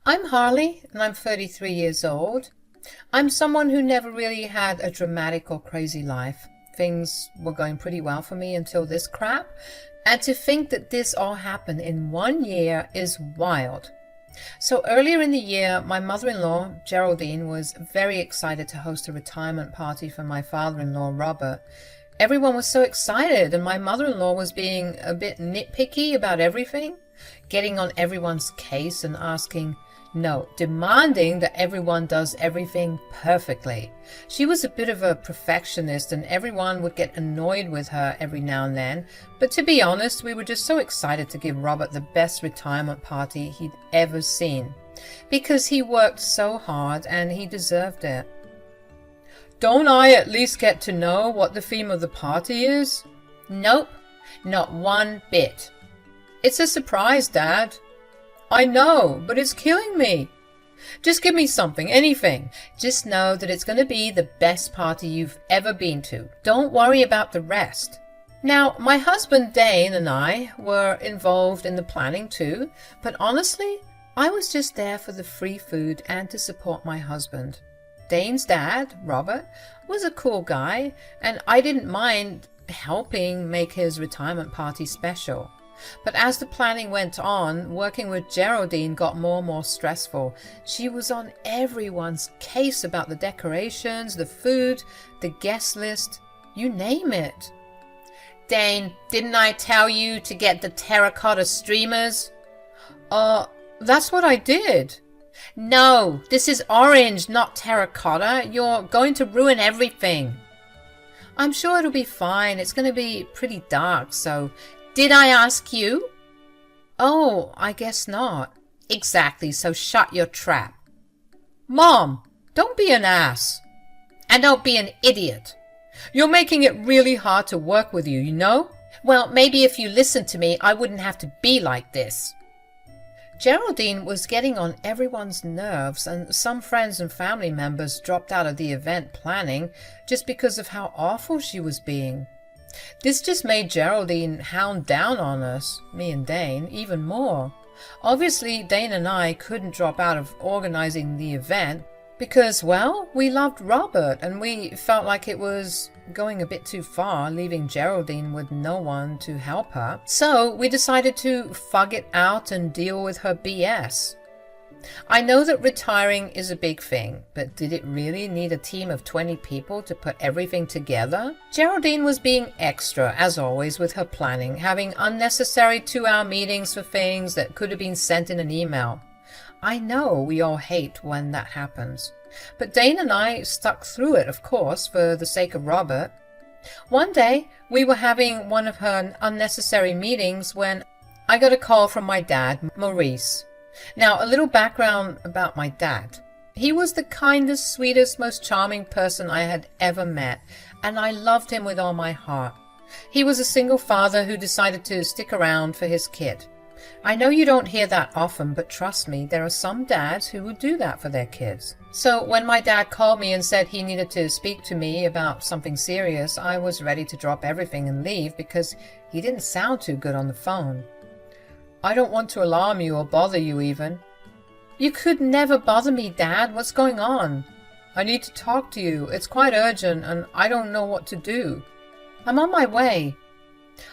I'm Harley, and I'm 33 years old. I'm someone who never really had a dramatic or crazy life. Things were going pretty well for me until this crap, and to think that this all happened in 1 year is wild. So earlier in the year, my mother-in-law, Geraldine, was very excited to host a retirement party for my father-in-law, Robert. Everyone was so excited, and my mother-in-law was being a bit nitpicky about everything, getting on everyone's case and asking, no, demanding that everyone does everything perfectly. She was a bit of a perfectionist, and everyone would get annoyed with her every now and then. But to be honest, we were just so excited to give Robert the best retirement party he'd ever seen, because he worked so hard and he deserved it. Don't I at least get to know what the theme of the party is? Nope, not one bit. It's a surprise, Dad. I know, but it's killing me. Just give me something, anything. Just know that it's going to be the best party you've ever been to. Don't worry about the rest. Now, my husband Dane and I were involved in the planning too, but honestly, I was just there for the free food and to support my husband. Dane's dad, Robert, was a cool guy, and I didn't mind helping make his retirement party special. But as the planning went on, working with Geraldine got more and more stressful. She was on everyone's case about the decorations, the food, the guest list, you name it. Dane, didn't I tell you to get the terracotta streamers? That's what I did. No, this is orange, not terracotta. You're going to ruin everything. I'm sure it'll be fine. It's going to be pretty dark, so... Did I ask you? Oh, I guess not. Exactly, so shut your trap. Mom, don't be an ass. And don't be an idiot. You're making it really hard to work with you, you know? Well, maybe if you listened to me, I wouldn't have to be like this. Geraldine was getting on everyone's nerves, and some friends and family members dropped out of the event planning just because of how awful she was being. This just made Geraldine hound down on us, me and Dane, even more. Obviously, Dane and I couldn't drop out of organizing the event because, well, we loved Robert and we felt like it was going a bit too far, leaving Geraldine with no one to help her. So we decided to fug it out and deal with her BS. I know that retiring is a big thing, but did it really need a team of 20 people to put everything together? Geraldine was being extra, as always, with her planning, having unnecessary 2-hour meetings for things that could have been sent in an email. I know we all hate when that happens, but Dane and I stuck through it, of course, for the sake of Robert. One day, we were having one of her unnecessary meetings when I got a call from my dad, Maurice. Now, a little background about my dad. He was the kindest, sweetest, most charming person I had ever met, and I loved him with all my heart. He was a single father who decided to stick around for his kid. I know you don't hear that often, but trust me, there are some dads who would do that for their kids. So when my dad called me and said he needed to speak to me about something serious, I was ready to drop everything and leave because he didn't sound too good on the phone. I don't want to alarm you or bother you even. You could never bother me, Dad. What's going on? I need to talk to you. It's quite urgent and I don't know what to do. I'm on my way.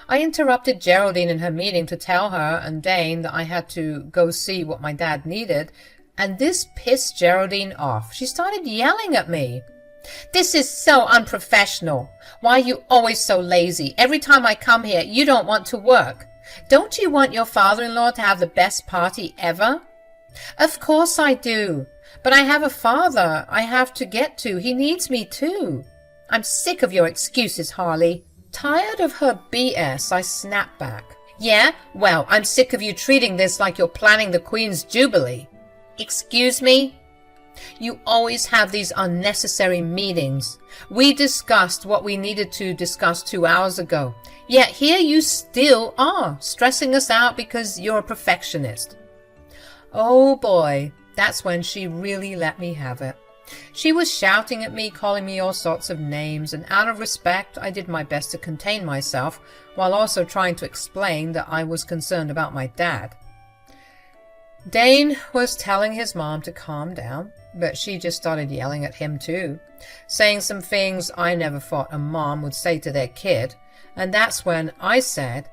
I interrupted Geraldine in her meeting to tell her and Dane that I had to go see what my dad needed, and this pissed Geraldine off. She started yelling at me. This is so unprofessional. Why are you always so lazy? Every time I come here, you don't want to work. Don't you want your father-in-law to have the best party ever? Of course I do. But I have a father I have to get to. He needs me too. I'm sick of your excuses, Harley. Tired of her BS, I snapped back. Yeah? Well, I'm sick of you treating this like you're planning the Queen's Jubilee. Excuse me? You always have these unnecessary meetings. We discussed what we needed to discuss 2 hours ago. Yet here you still are, stressing us out because you're a perfectionist. Oh boy, that's when she really let me have it. She was shouting at me, calling me all sorts of names, and out of respect, I did my best to contain myself, while also trying to explain that I was concerned about my dad. Dane was telling his mom to calm down, but she just started yelling at him too, saying some things I never thought a mom would say to their kid, and that's when I said,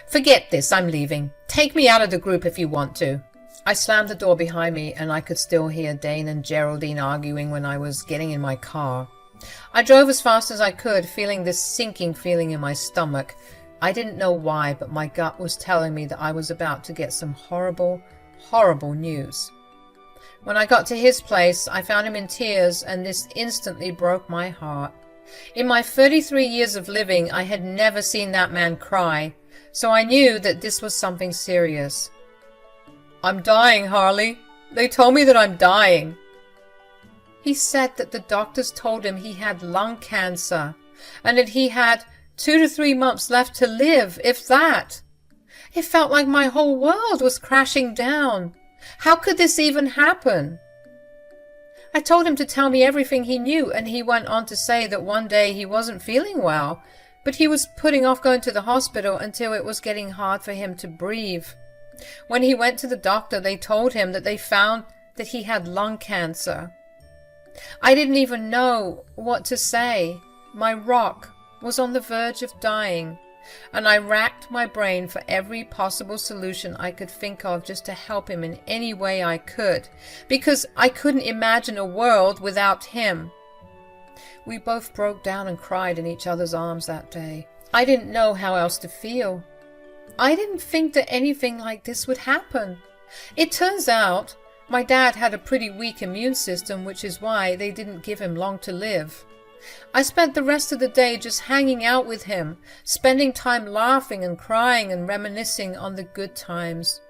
"Forget this, I'm leaving. Take me out of the group if you want to." I slammed the door behind me and I could still hear Dane and Geraldine arguing when I was getting in my car. I drove as fast as I could, feeling this sinking feeling in my stomach. I didn't know why, but my gut was telling me that I was about to get some horrible, horrible news. When I got to his place, I found him in tears, and this instantly broke my heart. In my 33 years of living, I had never seen that man cry, so I knew that this was something serious. "I'm dying, Harley. They told me that I'm dying." He said that the doctors told him he had lung cancer, and that he had 2 to 3 months left to live, if that. It felt like my whole world was crashing down. How could this even happen? I told him to tell me everything he knew, and he went on to say that one day he wasn't feeling well, but he was putting off going to the hospital until it was getting hard for him to breathe. When he went to the doctor, they told him that they found that he had lung cancer. I didn't even know what to say. My rock was on the verge of dying, and I racked my brain for every possible solution I could think of just to help him in any way I could, because I couldn't imagine a world without him. We both broke down and cried in each other's arms that day. I didn't know how else to feel. I didn't think that anything like this would happen. It turns out my dad had a pretty weak immune system, which is why they didn't give him long to live. I spent the rest of the day just hanging out with him, spending time laughing and crying and reminiscing on the good times.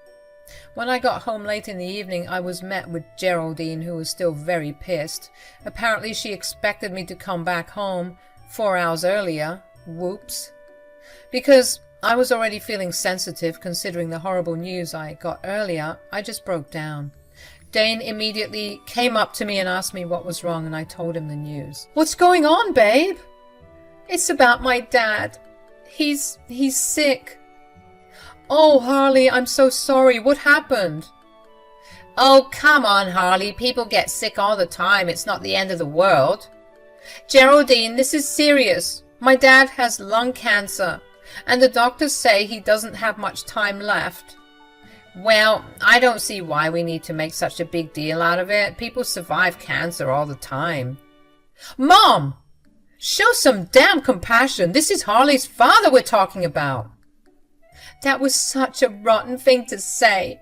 When I got home late in the evening, I was met with Geraldine, who was still very pissed. Apparently she expected me to come back home 4 hours earlier. Whoops. Because I was already feeling sensitive considering the horrible news I got earlier, I just broke down. Dane immediately came up to me and asked me what was wrong, and I told him the news. "What's going on, babe?" "It's about my dad. He's sick." "Oh, Harley, I'm so sorry. What happened?" "Oh, come on, Harley. People get sick all the time. It's not the end of the world." "Geraldine, this is serious. My dad has lung cancer, and the doctors say he doesn't have much time left." "Well, I don't see why we need to make such a big deal out of it. People survive cancer all the time." "Mom! Show some damn compassion. This is Harley's father we're talking about." "That was such a rotten thing to say."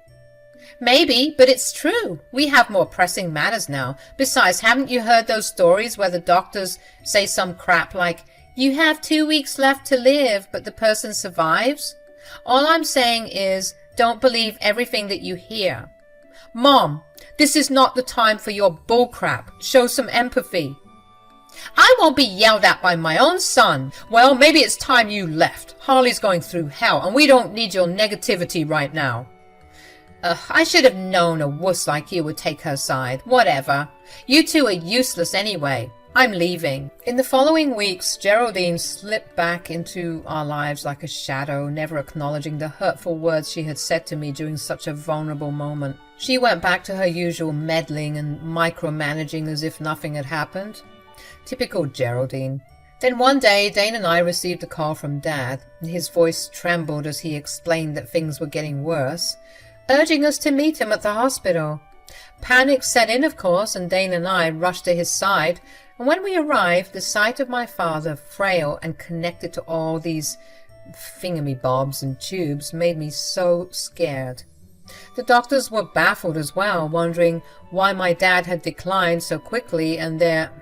"Maybe, but it's true. We have more pressing matters now. Besides, haven't you heard those stories where the doctors say some crap like, 'You have 2 weeks left to live,' but the person survives? All I'm saying is, don't believe everything that you hear." "Mom, this is not the time for your bullcrap. Show some empathy." "I won't be yelled at by my own son." "Well, maybe it's time you left. Harley's going through hell, and we don't need your negativity right now." I should have known a wuss like you would take her side." "Whatever. You two are useless anyway. I'm leaving." In the following weeks, Geraldine slipped back into our lives like a shadow, never acknowledging the hurtful words she had said to me during such a vulnerable moment. She went back to her usual meddling and micromanaging as if nothing had happened. Typical Geraldine. Then one day, Dane and I received a call from Dad. His voice trembled as he explained that things were getting worse, urging us to meet him at the hospital. Panic set in, of course, and Dane and I rushed to his side. And when we arrived, the sight of my father, frail and connected to all these thingamybobs and tubes, made me so scared. The doctors were baffled as well, wondering why my dad had declined so quickly, and their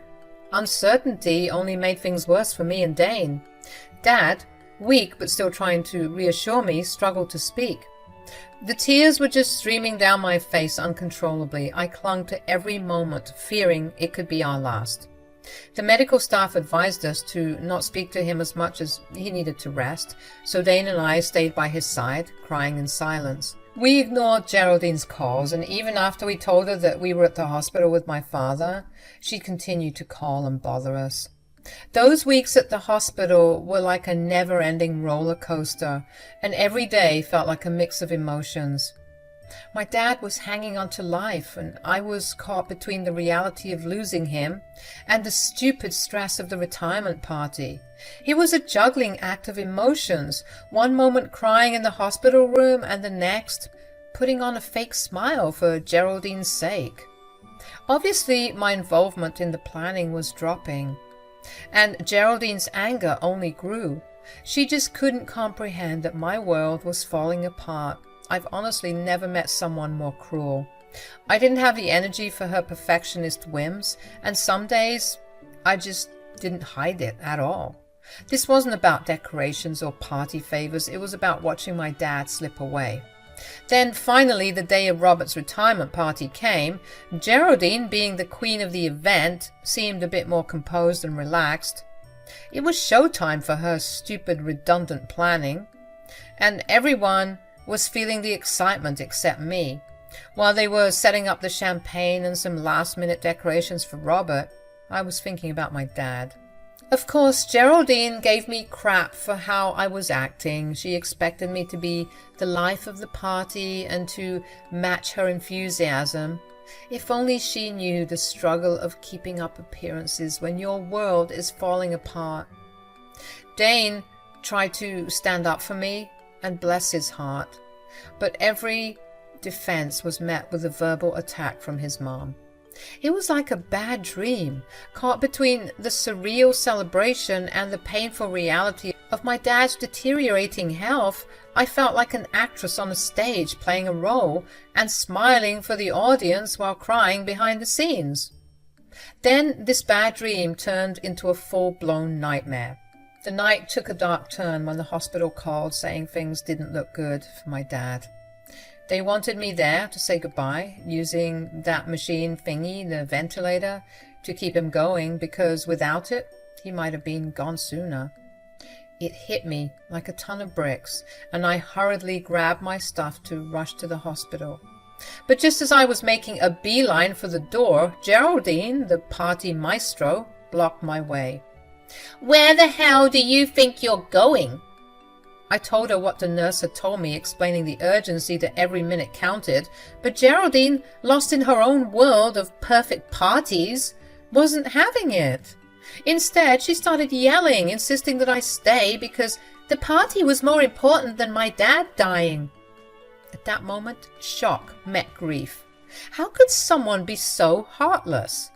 uncertainty only made things worse for me and Dane. Dad, weak but still trying to reassure me, struggled to speak. The tears were just streaming down my face uncontrollably. I clung to every moment, fearing it could be our last. The medical staff advised us to not speak to him as much as he needed to rest, so Dane and I stayed by his side, crying in silence. We ignored Geraldine's calls, and even after we told her that we were at the hospital with my father, she continued to call and bother us. Those weeks at the hospital were like a never-ending roller coaster, and every day felt like a mix of emotions. My dad was hanging on to life, and I was caught between the reality of losing him and the stupid stress of the retirement party. It was a juggling act of emotions, one moment crying in the hospital room and the next putting on a fake smile for Geraldine's sake. Obviously, my involvement in the planning was dropping, and Geraldine's anger only grew. She just couldn't comprehend that my world was falling apart. I've honestly never met someone more cruel. I didn't have the energy for her perfectionist whims, and some days I just didn't hide it at all. This wasn't about decorations or party favors. It was about watching my dad slip away. Then finally the day of Robert's retirement party came. Geraldine, being the queen of the event, seemed a bit more composed and relaxed. It was showtime for her stupid, redundant planning, and everyone was feeling the excitement except me. While they were setting up the champagne and some last-minute decorations for Robert, I was thinking about my dad. Of course, Geraldine gave me crap for how I was acting. She expected me to be the life of the party and to match her enthusiasm. If only she knew the struggle of keeping up appearances when your world is falling apart. Dane tried to stand up for me, and bless his heart, but every defense was met with a verbal attack from his mom. It was like a bad dream, caught between the surreal celebration and the painful reality of my dad's deteriorating health. I felt like an actress on a stage playing a role and smiling for the audience while crying behind the scenes. Then this bad dream turned into a full-blown nightmare. The night took a dark turn when the hospital called saying things didn't look good for my dad. They wanted me there to say goodbye, using that machine thingy, the ventilator, to keep him going, because without it, he might have been gone sooner. It hit me like a ton of bricks, and I hurriedly grabbed my stuff to rush to the hospital. But just as I was making a beeline for the door, Geraldine, the party maestro, blocked my way. "Where the hell do you think you're going?" I told her what the nurse had told me, explaining the urgency that every minute counted, but Geraldine, lost in her own world of perfect parties, wasn't having it. Instead, she started yelling, insisting that I stay because the party was more important than my dad dying. At that moment, shock met grief. How could someone be so heartless?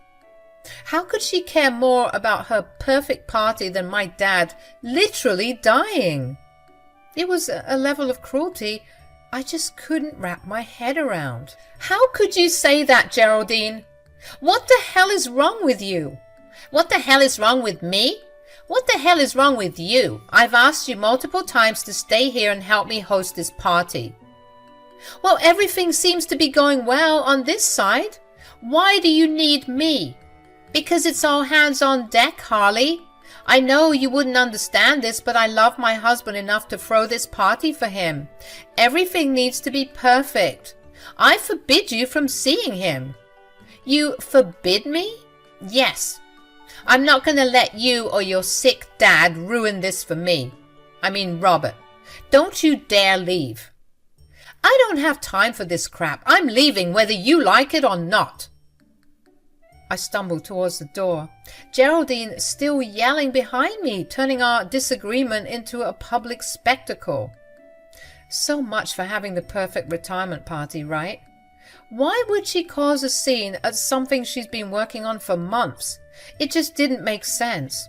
How could she care more about her perfect party than my dad literally dying? It was a level of cruelty I just couldn't wrap my head around. "How could you say that, Geraldine? What the hell is wrong with you?" "What the hell is wrong with me? What the hell is wrong with you? I've asked you multiple times to stay here and help me host this party." "Well, everything seems to be going well on this side. Why do you need me?" "Because it's all hands on deck, Harley. I know you wouldn't understand this, but I love my husband enough to throw this party for him. Everything needs to be perfect. I forbid you from seeing him." "You forbid me?" "Yes. I'm not going to let you or your sick dad ruin this for me. I mean, Robert. Don't you dare leave." "I don't have time for this crap. I'm leaving whether you like it or not." I stumbled towards the door, Geraldine still yelling behind me, turning our disagreement into a public spectacle. So much for having the perfect retirement party, right? Why would she cause a scene at something she's been working on for months? It just didn't make sense.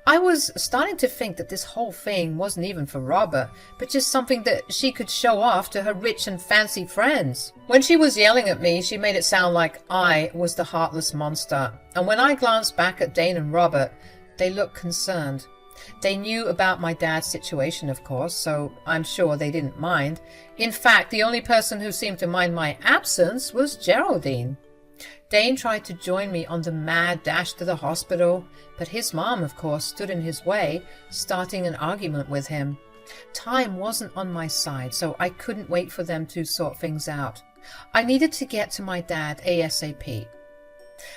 I was starting to think that this whole thing wasn't even for Robert, but just something that she could show off to her rich and fancy friends. When she was yelling at me, she made it sound like I was the heartless monster. And when I glanced back at Dane and Robert, they looked concerned. They knew about my dad's situation, of course, so I'm sure they didn't mind. In fact, the only person who seemed to mind my absence was Geraldine. Dane tried to join me on the mad dash to the hospital, but his mom, of course, stood in his way, starting an argument with him. Time wasn't on my side, so I couldn't wait for them to sort things out. I needed to get to my dad ASAP.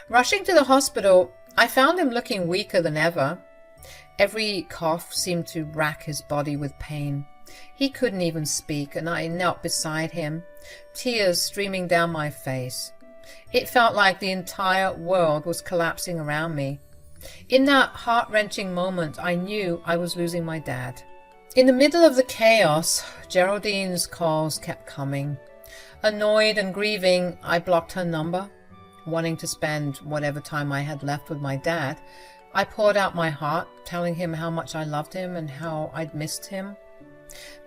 Rushing to the hospital, I found him looking weaker than ever. Every cough seemed to rack his body with pain. He couldn't even speak, and I knelt beside him, tears streaming down my face. It felt like the entire world was collapsing around me. In that heart-wrenching moment, I knew I was losing my dad. In the middle of the chaos, Geraldine's calls kept coming. Annoyed and grieving, I blocked her number. Wanting to spend whatever time I had left with my dad, I poured out my heart, telling him how much I loved him and how I'd missed him.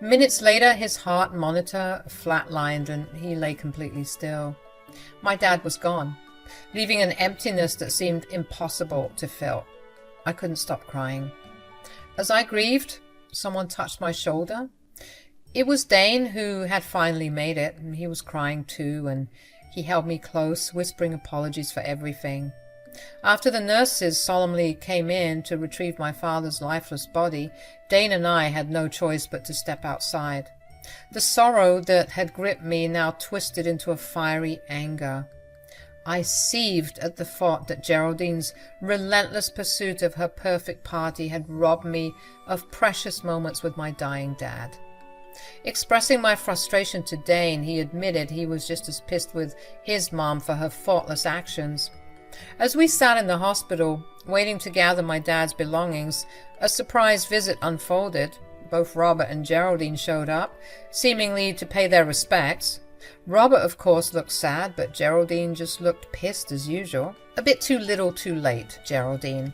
Minutes later, his heart monitor flatlined and he lay completely still. My dad was gone, leaving an emptiness that seemed impossible to fill. I couldn't stop crying. As I grieved, someone touched my shoulder. It was Dane, who had finally made it. He was crying too, and he held me close, whispering apologies for everything. After the nurses solemnly came in to retrieve my father's lifeless body, Dane and I had no choice but to step outside. The sorrow that had gripped me now twisted into a fiery anger. I seethed at the thought that Geraldine's relentless pursuit of her perfect party had robbed me of precious moments with my dying dad. Expressing my frustration to Dane, he admitted he was just as pissed with his mom for her thoughtless actions. As we sat in the hospital, waiting to gather my dad's belongings, a surprise visit unfolded. Both Robert and Geraldine showed up, seemingly to pay their respects. Robert, of course, looked sad, but Geraldine just looked pissed as usual. A bit too little too late, Geraldine.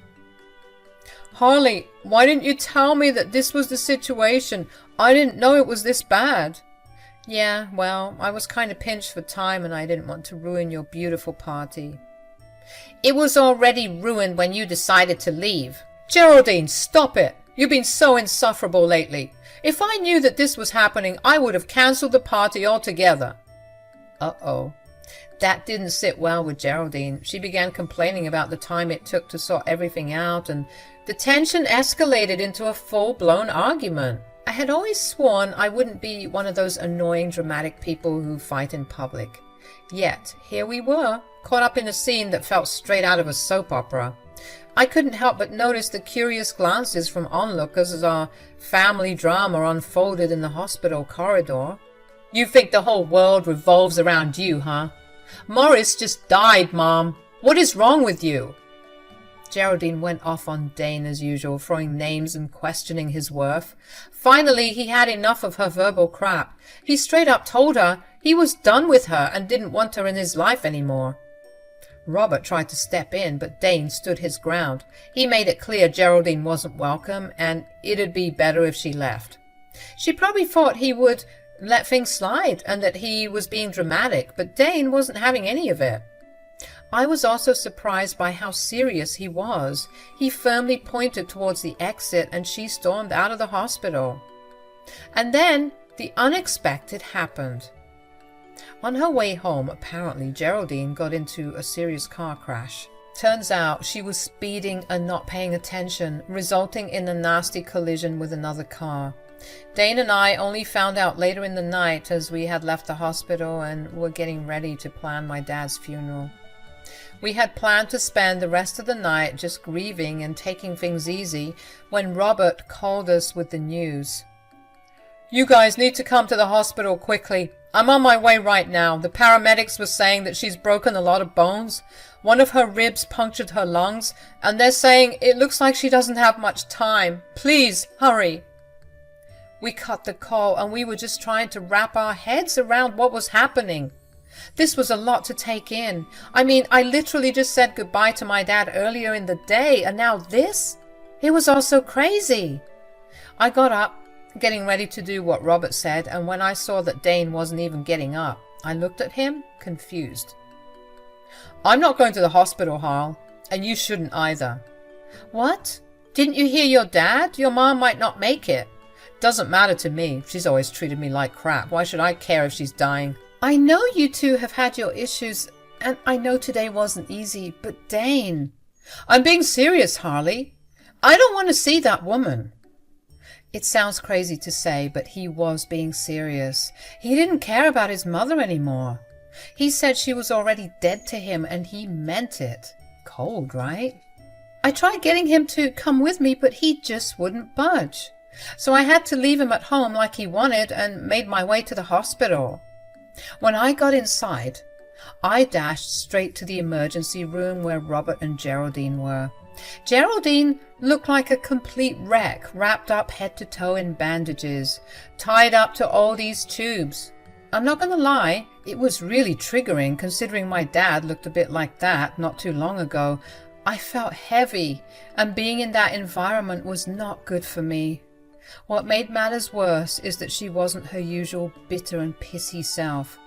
"Harley, why didn't you tell me that this was the situation? I didn't know it was this bad." "Yeah, well, I was kind of pinched for time and I didn't want to ruin your beautiful party." "It was already ruined when you decided to leave." "Geraldine, stop it! You've been so insufferable lately. If I knew that this was happening, I would have cancelled the party altogether." Uh-oh. That didn't sit well with Geraldine. She began complaining about the time it took to sort everything out, and the tension escalated into a full-blown argument. I had always sworn I wouldn't be one of those annoying, dramatic people who fight in public. Yet, here we were, caught up in a scene that felt straight out of a soap opera. I couldn't help but notice the curious glances from onlookers as our family drama unfolded in the hospital corridor. "You think the whole world revolves around you, huh? Morris just died, Mom. What is wrong with you?" Geraldine went off on Dane as usual, throwing names and questioning his worth. Finally, he had enough of her verbal crap. He straight up told her he was done with her and didn't want her in his life anymore. Robert tried to step in, but Dane stood his ground. He made it clear Geraldine wasn't welcome, and it'd be better if she left. She probably thought he would let things slide, and that he was being dramatic, but Dane wasn't having any of it. I was also surprised by how serious he was. He firmly pointed towards the exit, and she stormed out of the hospital. And then the unexpected happened. On her way home, apparently, Geraldine got into a serious car crash. Turns out she was speeding and not paying attention, resulting in a nasty collision with another car. Dane and I only found out later in the night as we had left the hospital and were getting ready to plan my dad's funeral. We had planned to spend the rest of the night just grieving and taking things easy when Robert called us with the news. "You guys need to come to the hospital quickly. I'm on my way right now. The paramedics were saying that she's broken a lot of bones. One of her ribs punctured her lungs, and they're saying it looks like she doesn't have much time. Please, hurry." We cut the call, and we were just trying to wrap our heads around what was happening. This was a lot to take in. I mean, I literally just said goodbye to my dad earlier in the day, and now this? It was all so crazy. I got up, getting ready to do what Robert said, and when I saw that Dane wasn't even getting up, I looked at him, confused. "I'm not going to the hospital, Harl, and you shouldn't either." "What? Didn't you hear your dad? Your mom might not make it." "Doesn't matter to me. She's always treated me like crap. Why should I care if she's dying?" "I know you two have had your issues, and I know today wasn't easy, but Dane..." "I'm being serious, Harley. I don't want to see that woman." It sounds crazy to say, but he was being serious. He didn't care about his mother anymore. He said she was already dead to him, and he meant it. Cold, right? I tried getting him to come with me, but he just wouldn't budge. So I had to leave him at home like he wanted and made my way to the hospital. When I got inside, I dashed straight to the emergency room where Robert and Geraldine were. Geraldine looked like a complete wreck, wrapped up head to toe in bandages, tied up to all these tubes. I'm not going to lie, it was really triggering considering my dad looked a bit like that not too long ago. I felt heavy, and being in that environment was not good for me. What made matters worse is that she wasn't her usual bitter and pissy self.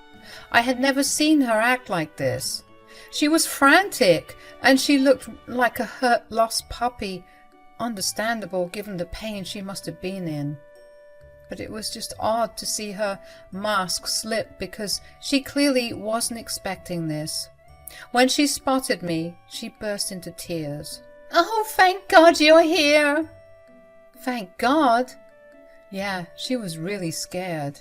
I had never seen her act like this. She was frantic, and she looked like a hurt, lost puppy. Understandable, given the pain she must have been in. But it was just odd to see her mask slip because she clearly wasn't expecting this. When she spotted me, she burst into tears. "Oh, thank God you're here!" Thank God? Yeah, she was really scared.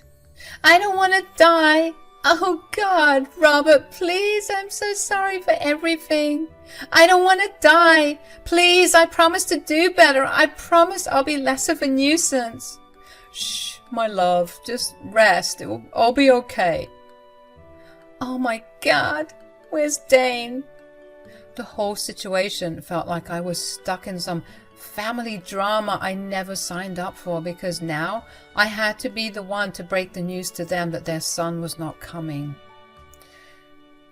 "I don't want to die. Oh God, Robert, please, I'm so sorry for everything. I don't want to die. Please, I promise to do better. I promise I'll be less of a nuisance." "Shh, my love, just rest. It will all be okay." "Oh my God, where's Dane?" The whole situation felt like I was stuck in some family drama I never signed up for, because now I had to be the one to break the news to them that their son was not coming.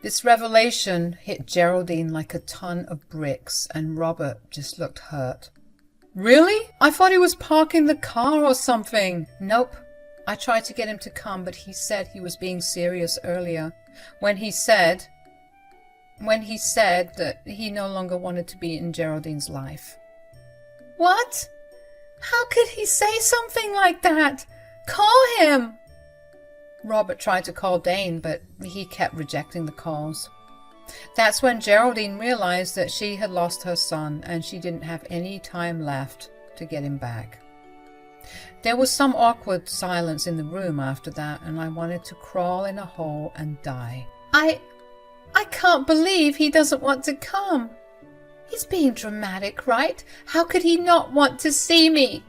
This revelation hit Geraldine like a ton of bricks, and Robert just looked hurt. "Really? I thought he was parking the car or something." "Nope. I tried to get him to come, but he said he was being serious earlier when he said that he no longer wanted to be in Geraldine's life." "What? How could he say something like that? Call him!" Robert tried to call Dane, but he kept rejecting the calls. That's when Geraldine realized that she had lost her son and she didn't have any time left to get him back. There was some awkward silence in the room after that, and I wanted to crawl in a hole and die. I can't believe he doesn't want to come. He's being dramatic, right? How could he not want to see me?"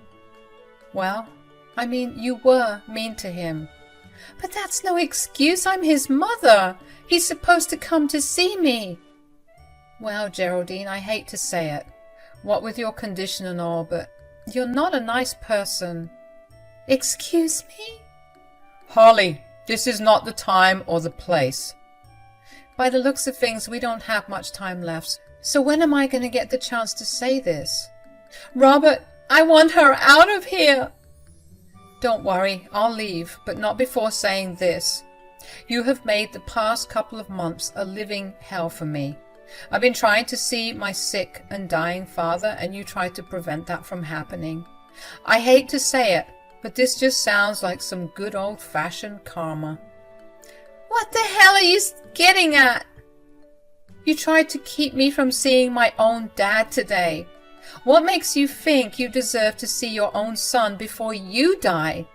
"Well, I mean, you were mean to him." "But that's no excuse. I'm his mother. He's supposed to come to see me." "Well, Geraldine, I hate to say it, what with your condition and all, but you're not a nice person." "Excuse me?" "Holly, this is not the time or the place." By the looks of things, we don't have much time left. So when am I going to get the chance to say this? "Robert, I want her out of here." "Don't worry, I'll leave, but not before saying this. You have made the past couple of months a living hell for me. I've been trying to see my sick and dying father, and you tried to prevent that from happening. I hate to say it, but this just sounds like some good old-fashioned karma." "What the hell are you getting at?" "You tried to keep me from seeing my own dad today. What makes you think you deserve to see your own son before you die?"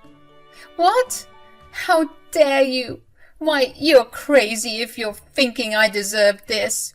"What? How dare you? Why, you're crazy if you're thinking I deserve this."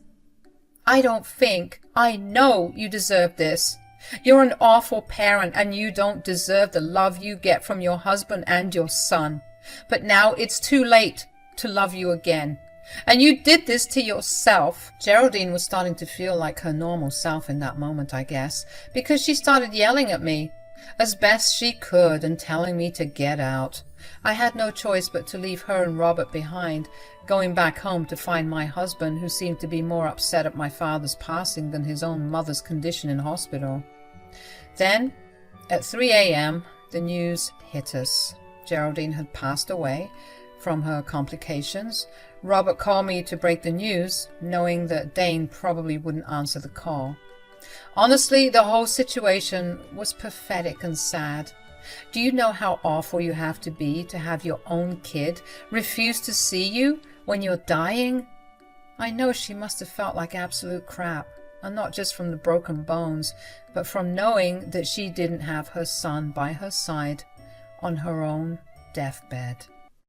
"I don't think. I know you deserve this. You're an awful parent, and you don't deserve the love you get from your husband and your son. But now it's too late to love you again. And you did this to yourself." Geraldine was starting to feel like her normal self in that moment, I guess, because she started yelling at me as best she could and telling me to get out. I had no choice but to leave her and Robert behind, going back home to find my husband, who seemed to be more upset at my father's passing than his own mother's condition in hospital. Then, at 3 a.m., the news hit us. Geraldine had passed away from her complications. Robert called me to break the news, knowing that Dane probably wouldn't answer the call. Honestly, the whole situation was pathetic and sad. Do you know how awful you have to have your own kid refuse to see you when you're dying? I know she must have felt like absolute crap, and not just from the broken bones, but from knowing that she didn't have her son by her side on her own deathbed.